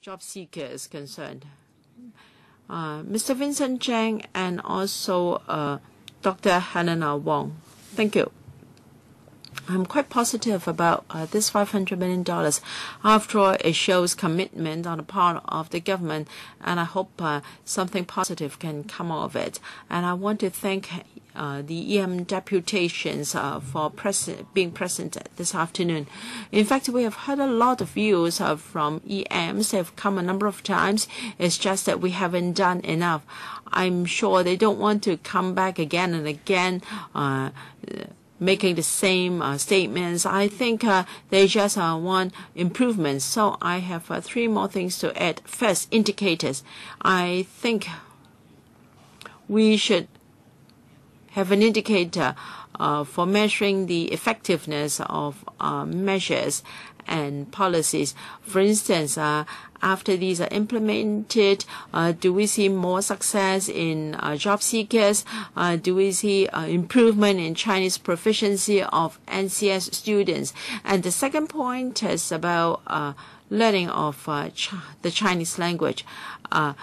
job seekers concerned. Mr. Vincent Cheng and also Dr. Helena Wong. Thank you. I'm quite positive about this $500 million. After all, it shows commitment on the part of the government, and I hope something positive can come out of it. And I want to thank the EM deputations for being present this afternoon. In fact, we have heard a lot of views from EMs. They've come a number of times. It's just that we haven't done enough. I'm sure they don't want to come back again and again making the same statements. I think they just want improvements. So I have 3 more things to add. First, indicators. I think we should have an indicator for measuring the effectiveness of measures and policies. For instance, after these are implemented, do we see more success in job seekers? Do we see improvement in Chinese proficiency of NCS students? And the second point is about learning of the Chinese language. The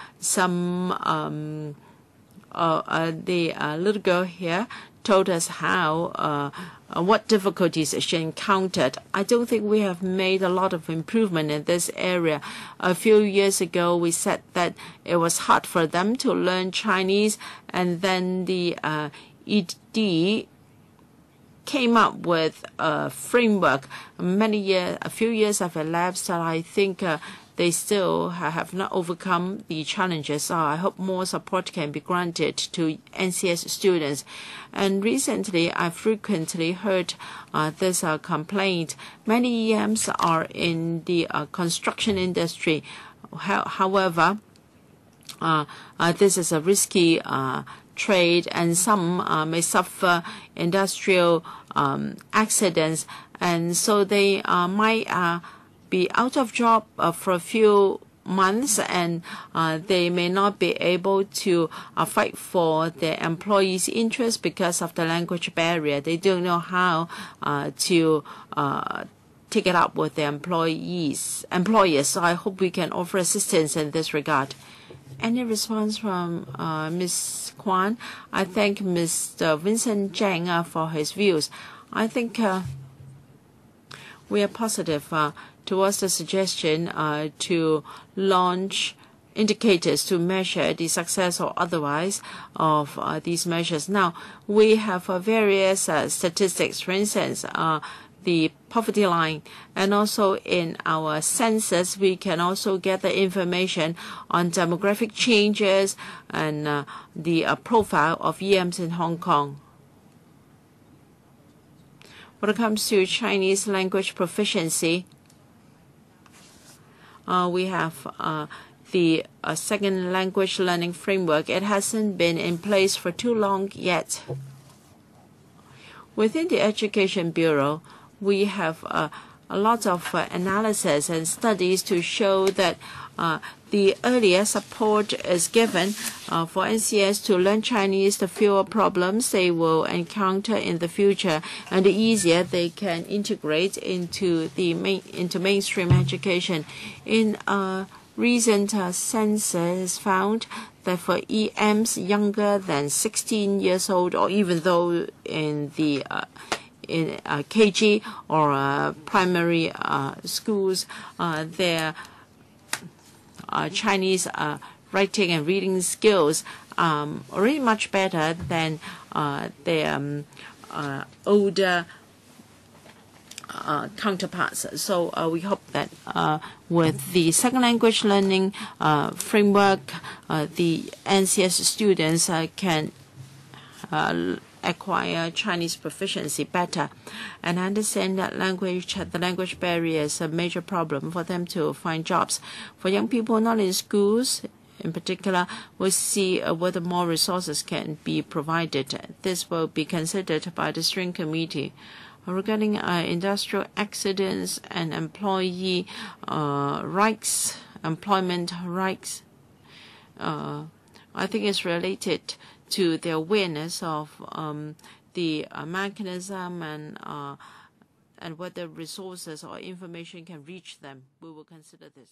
little girl here told us how what difficulties she encountered. I don't think we have made a lot of improvement in this area. A few years ago, we said that it was hard for them to learn Chinese, and then the ED came up with a framework. A few years have elapsed, and I think they still have not overcome the challenges. So I hope more support can be granted to NCS students. And recently, I frequently heard this complaint. Many EMs are in the construction industry. However, this is a risky trade, and some may suffer industrial accidents, and so they might be out of job for a few months, and they may not be able to fight for their employees' interests because of the language barrier. They don't know how to take it up with their employers. So I hope we can offer assistance in this regard. Any response from Ms. Kwan? I thank Mr. Vincent Cheng for his views. I think we are positive towards the suggestion to launch indicators to measure the success or otherwise of these measures. Now, we have various statistics, for instance, the poverty line, and also in our census, we can also get the information on demographic changes and the profile of EMs in Hong Kong. When it comes to Chinese language proficiency, we have the second language learning framework. It hasn't been in place for too long yet. Within the Education Bureau, we have a lot of analysis and studies to show that the earlier support is given for NCS to learn Chinese, the fewer problems they will encounter in the future, and the easier they can integrate into mainstream education. In a recent census found that for EMs younger than 16 years old, or even though in the in KG or primary schools, their Chinese writing and reading skills already much better than their older counterparts. So we hope that with the second language learning framework, the NCS students can acquire Chinese proficiency better. And I understand that the language barrier is a major problem for them to find jobs. For young people not in schools, in particular, we'll see whether more resources can be provided. This will be considered by the steering committee. Regarding industrial accidents and employee rights, employment rights, I think it's related to the awareness of the mechanism and whether resources or information can reach them. We will consider this.